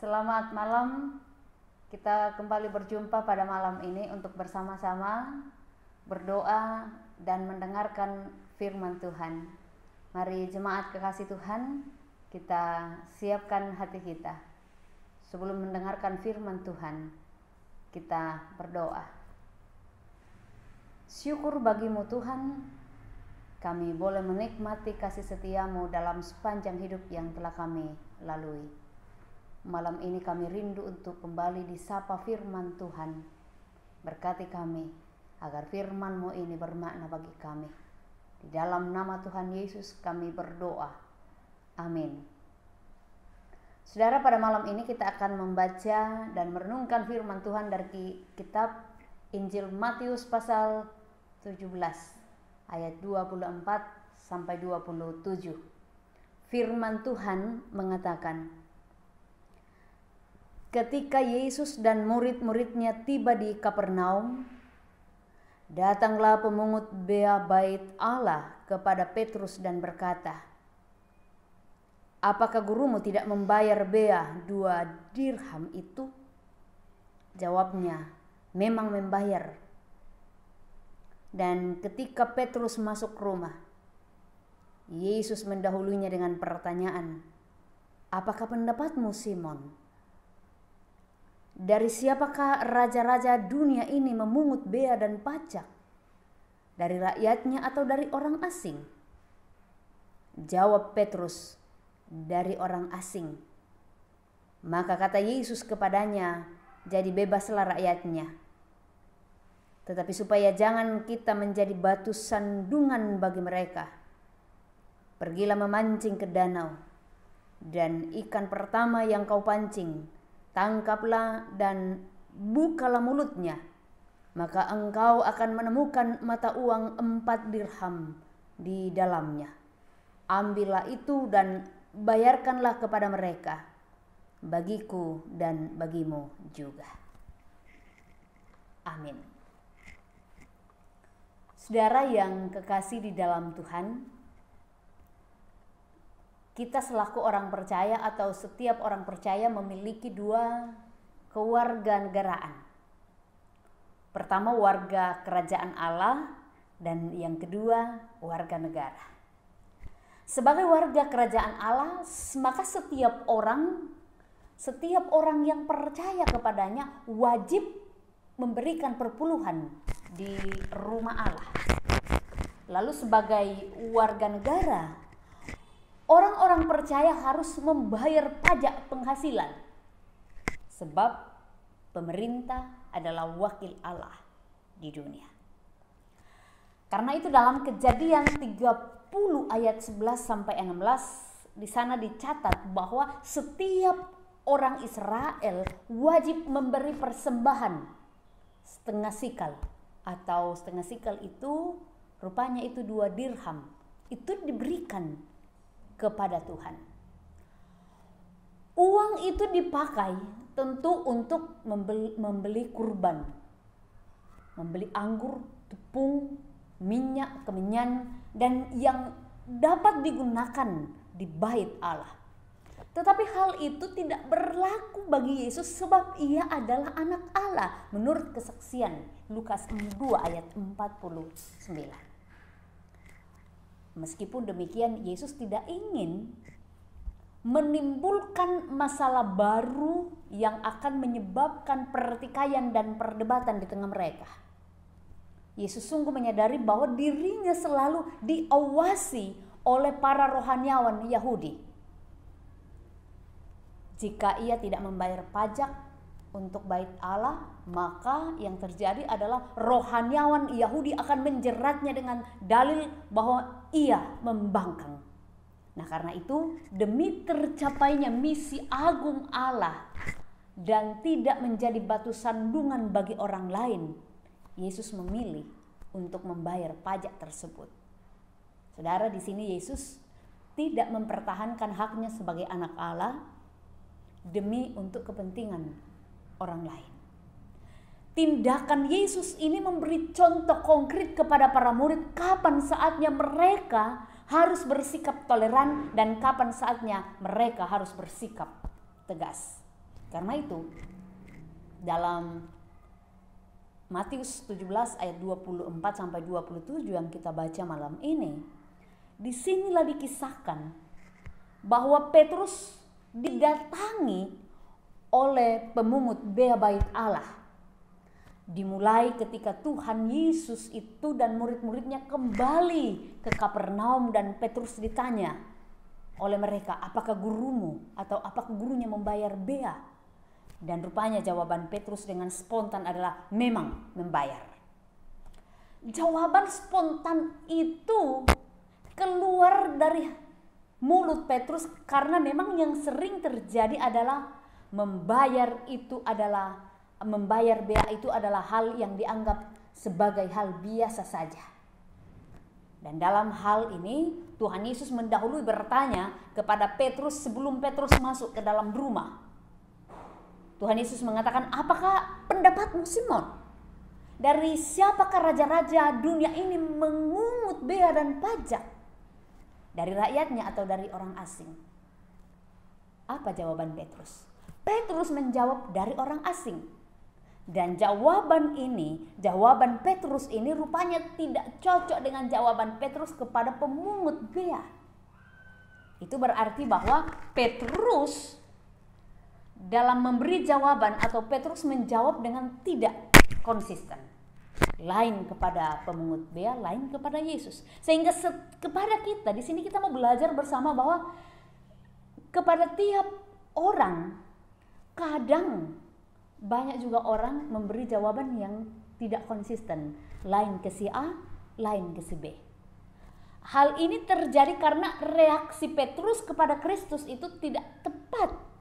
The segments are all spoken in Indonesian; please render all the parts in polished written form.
Selamat malam, kita kembali berjumpa pada malam ini untuk bersama-sama berdoa dan mendengarkan firman Tuhan. Mari jemaat kekasih Tuhan, kita siapkan hati kita. Sebelum mendengarkan firman Tuhan, kita berdoa. Syukur bagimu Tuhan, kami boleh menikmati kasih setiamu dalam sepanjang hidup yang telah kami lalui. Malam ini kami rindu untuk kembali disapa firman Tuhan. Berkati kami agar firman-Mu ini bermakna bagi kami. Di dalam nama Tuhan Yesus kami berdoa. Amin. Saudara, pada malam ini kita akan membaca dan merenungkan firman Tuhan dari kitab Injil Matius pasal 17 ayat 24 sampai 27. Firman Tuhan mengatakan, ketika Yesus dan murid-muridnya tiba di Kapernaum, datanglah pemungut bea bait Allah kepada Petrus dan berkata, "Apakah gurumu tidak membayar bea 2 dirham itu?" Jawabnya, "Memang membayar." Dan ketika Petrus masuk rumah, Yesus mendahulunya dengan pertanyaan, "Apakah pendapatmu, Simon? Dari siapakah raja-raja dunia ini memungut bea dan pajak? Dari rakyatnya atau dari orang asing?" Jawab Petrus, "Dari orang asing." Maka kata Yesus kepadanya, "Jadi bebaslah rakyatnya. Tetapi supaya jangan kita menjadi batu sandungan bagi mereka, pergilah memancing ke danau, dan ikan pertama yang kau pancing, tangkaplah dan bukalah mulutnya, maka engkau akan menemukan mata uang 4 dirham di dalamnya. Ambillah itu dan bayarkanlah kepada mereka, bagiku dan bagimu juga." Amin. Saudara yang kekasih di dalam Tuhan, kita selaku orang percaya atau setiap orang percaya memiliki 2 kewarganegaraan. Pertama, warga kerajaan Allah, dan yang kedua, warga negara. Sebagai warga kerajaan Allah, maka setiap orang yang percaya kepadanya wajib memberikan perpuluhan di rumah Allah. Lalu sebagai warga negara, orang-orang percaya harus membayar pajak penghasilan, sebab pemerintah adalah wakil Allah di dunia. Karena itu dalam Kejadian 30 ayat 11 sampai 16 di sana dicatat bahwa setiap orang Israel wajib memberi persembahan setengah sikal, atau setengah sikal itu rupanya itu 2 dirham. Itu diberikan kepada Tuhan. Uang itu dipakai tentu untuk membeli kurban, membeli anggur, tepung, minyak, kemenyan, dan yang dapat digunakan di bait Allah. Tetapi hal itu tidak berlaku bagi Yesus sebab ia adalah anak Allah menurut kesaksian Lukas 2 ayat 49. Meskipun demikian, Yesus tidak ingin menimbulkan masalah baru yang akan menyebabkan pertikaian dan perdebatan di tengah mereka. Yesus sungguh menyadari bahwa dirinya selalu diawasi oleh para rohaniawan Yahudi. Jika ia tidak membayar pajak untuk bait Allah, maka yang terjadi adalah rohaniawan Yahudi akan menjeratnya dengan dalil bahwa ia membangkang. Nah, karena itu demi tercapainya misi agung Allah dan tidak menjadi batu sandungan bagi orang lain, Yesus memilih untuk membayar pajak tersebut. Saudara, di sini Yesus tidak mempertahankan haknya sebagai anak Allah demi untuk kepentingan orang lain. Tindakan Yesus ini memberi contoh konkret kepada para murid kapan saatnya mereka harus bersikap toleran dan kapan saatnya mereka harus bersikap tegas. Karena itu dalam Matius 17 ayat 24 sampai 27 yang kita baca malam ini, disinilah dikisahkan bahwa Petrus didatangi oleh pemungut bea bait Allah. Dimulai ketika Tuhan Yesus itu dan murid-muridnya kembali ke Kapernaum dan Petrus ditanya oleh mereka, apakah gurumu atau apakah gurunya membayar bea? Dan rupanya jawaban Petrus dengan spontan adalah memang membayar. Jawaban spontan itu keluar dari mulut Petrus karena memang yang sering terjadi adalah membayar bea itu adalah hal yang dianggap sebagai hal biasa saja. Dan dalam hal ini Tuhan Yesus mendahului bertanya kepada Petrus sebelum Petrus masuk ke dalam rumah. Tuhan Yesus mengatakan, apakah pendapatmu Simon? Dari siapakah raja-raja dunia ini mengungut bea dan pajak? Dari rakyatnya atau dari orang asing? Apa jawaban Petrus? Petrus menjawab dari orang asing. Dan jawaban Petrus ini rupanya tidak cocok dengan jawaban Petrus kepada pemungut bea. Itu berarti bahwa Petrus dalam memberi jawaban atau Petrus menjawab dengan tidak konsisten. Lain kepada pemungut bea, lain kepada Yesus. Sehingga kepada kita di sini kita mau belajar bersama bahwa kepada tiap orang kadang banyak juga orang memberi jawaban yang tidak konsisten. Lain ke si A, lain ke si B. Hal ini terjadi karena reaksi Petrus kepada Kristus itu tidak tepat.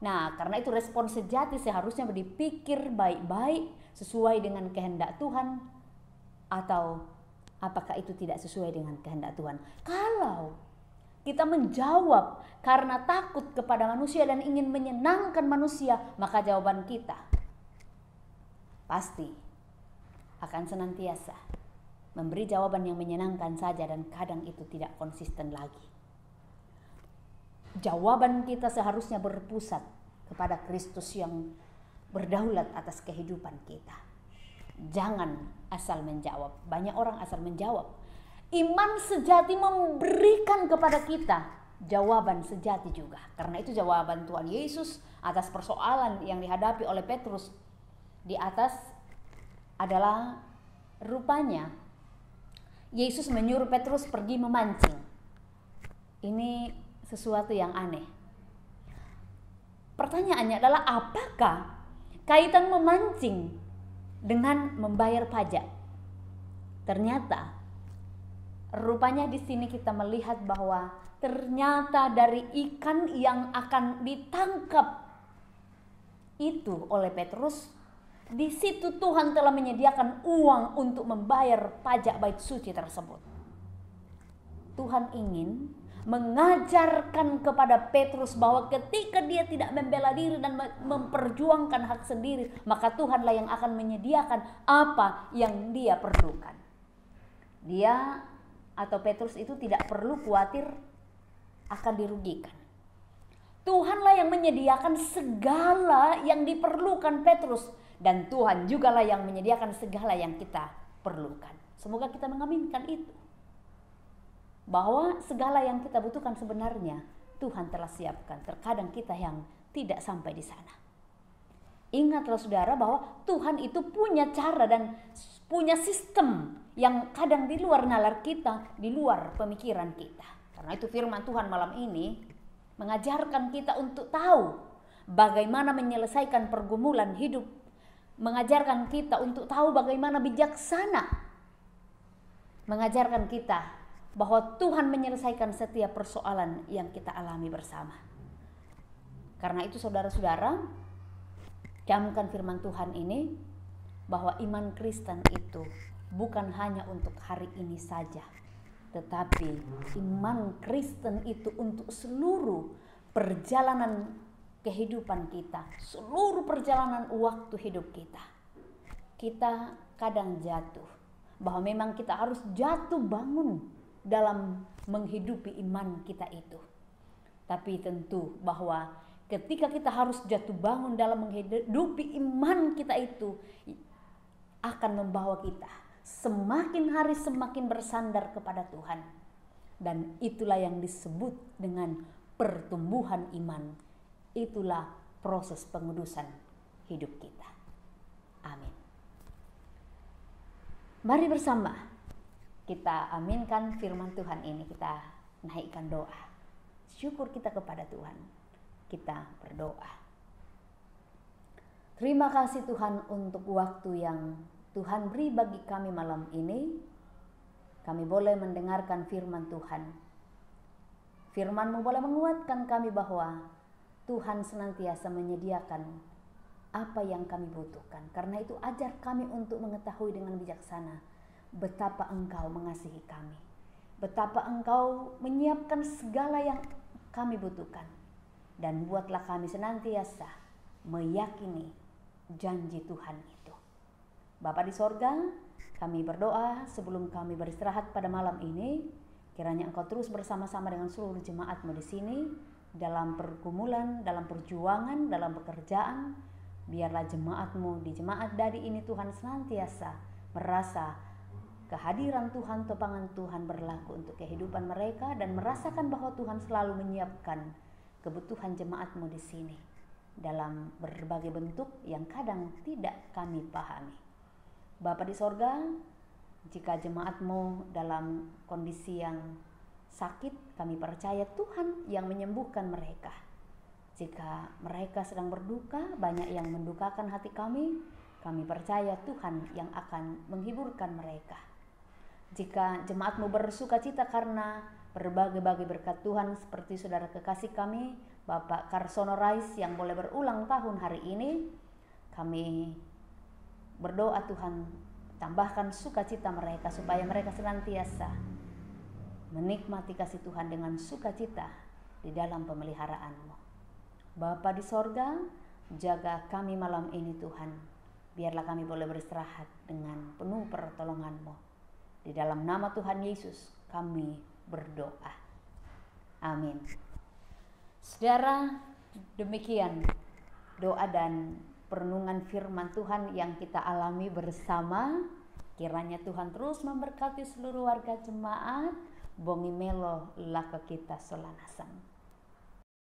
Nah, karena itu respon sejati seharusnya dipikir baik-baik sesuai dengan kehendak Tuhan atau apakah itu tidak sesuai dengan kehendak Tuhan. Kalau kita menjawab karena takut kepada manusia dan ingin menyenangkan manusia, maka jawaban kita pasti akan senantiasa memberi jawaban yang menyenangkan saja dan kadang itu tidak konsisten lagi. Jawaban kita seharusnya berpusat kepada Kristus yang berdaulat atas kehidupan kita. Jangan asal menjawab. Banyak orang asal menjawab. Iman sejati memberikan kepada kita jawaban sejati juga. Karena itu jawaban Tuhan Yesus atas persoalan yang dihadapi oleh Petrus di atas adalah rupanya Yesus menyuruh Petrus pergi memancing. Ini sesuatu yang aneh. Pertanyaannya adalah apakah kaitan memancing dengan membayar pajak? Ternyata rupanya di sini kita melihat bahwa ternyata dari ikan yang akan ditangkap itu oleh Petrus, di situ Tuhan telah menyediakan uang untuk membayar pajak bait suci tersebut. Tuhan ingin mengajarkan kepada Petrus bahwa ketika dia tidak membela diri dan memperjuangkan hak sendiri, maka Tuhanlah yang akan menyediakan apa yang dia perlukan. Dia atau Petrus itu tidak perlu khawatir akan dirugikan. Tuhanlah yang menyediakan segala yang diperlukan Petrus, dan Tuhan jugalah yang menyediakan segala yang kita perlukan. Semoga kita mengaminkan itu. Bahwa segala yang kita butuhkan sebenarnya Tuhan telah siapkan. Terkadang kita yang tidak sampai di sana. Ingatlah saudara bahwa Tuhan itu punya cara dan punya sistem yang kadang di luar nalar kita, di luar pemikiran kita. Karena itu firman Tuhan malam ini mengajarkan kita untuk tahu bagaimana menyelesaikan pergumulan hidup. Mengajarkan kita untuk tahu bagaimana bijaksana. Mengajarkan kita bahwa Tuhan menyelesaikan setiap persoalan yang kita alami bersama. Karena itu saudara-saudara, camkan firman Tuhan ini bahwa iman Kristen itu bukan hanya untuk hari ini saja, tetapi iman Kristen itu untuk seluruh perjalanan kehidupan kita, seluruh perjalanan waktu hidup kita. Kita kadang jatuh, bahwa memang kita harus jatuh bangun dalam menghidupi iman kita itu. Tapi tentu bahwa ketika kita harus jatuh bangun dalam menghidupi iman kita itu akan membawa kita semakin hari semakin bersandar kepada Tuhan. Dan itulah yang disebut dengan pertumbuhan iman. Itulah proses pengudusan hidup kita. Amin. Mari bersama kita aminkan firman Tuhan ini, kita naikkan doa. Syukur kita kepada Tuhan. Kita berdoa. Terima kasih Tuhan untuk waktu yang Tuhan beri bagi kami malam ini. Kami boleh mendengarkan firman Tuhan. Firman-Mu boleh menguatkan kami bahwa Tuhan senantiasa menyediakan apa yang kami butuhkan. Karena itu ajar kami untuk mengetahui dengan bijaksana betapa Engkau mengasihi kami. Betapa Engkau menyiapkan segala yang kami butuhkan. Dan buatlah kami senantiasa meyakini janji Tuhan itu. Bapa di sorga, kami berdoa sebelum kami beristirahat pada malam ini, kiranya Engkau terus bersama-sama dengan seluruh jemaat-Mu di sini, dalam pergumulan, dalam perjuangan, dalam pekerjaan. Biarlah jemaat-Mu di jemaat Dadi ini Tuhan senantiasa merasa kehadiran Tuhan, topangan Tuhan berlaku untuk kehidupan mereka, dan merasakan bahwa Tuhan selalu menyiapkan kebutuhan jemaat-Mu di sini dalam berbagai bentuk yang kadang tidak kami pahami. Bapa di sorga, jika jemaat-Mu dalam kondisi yang sakit, kami percaya Tuhan yang menyembuhkan mereka. Jika mereka sedang berduka, banyak yang mendukakan hati kami percaya Tuhan yang akan menghiburkan mereka. Jika jemaat-Mu bersuka cita karena berbagai-bagai berkat Tuhan, seperti saudara kekasih kami, Bapak Karsono Rais yang boleh berulang tahun hari ini, kami berdoa Tuhan tambahkan sukacita mereka supaya mereka senantiasa menikmati kasih Tuhan dengan sukacita di dalam pemeliharaan-Mu. Bapa di sorga, jaga kami malam ini Tuhan. Biarlah kami boleh beristirahat dengan penuh pertolongan-Mu. Di dalam nama Tuhan Yesus kami berdoa. Amin. Saudara, demikian doa dan perenungan firman Tuhan yang kita alami bersama. Kiranya Tuhan terus memberkati seluruh warga jemaat. Bongi melo laka kita solanasang.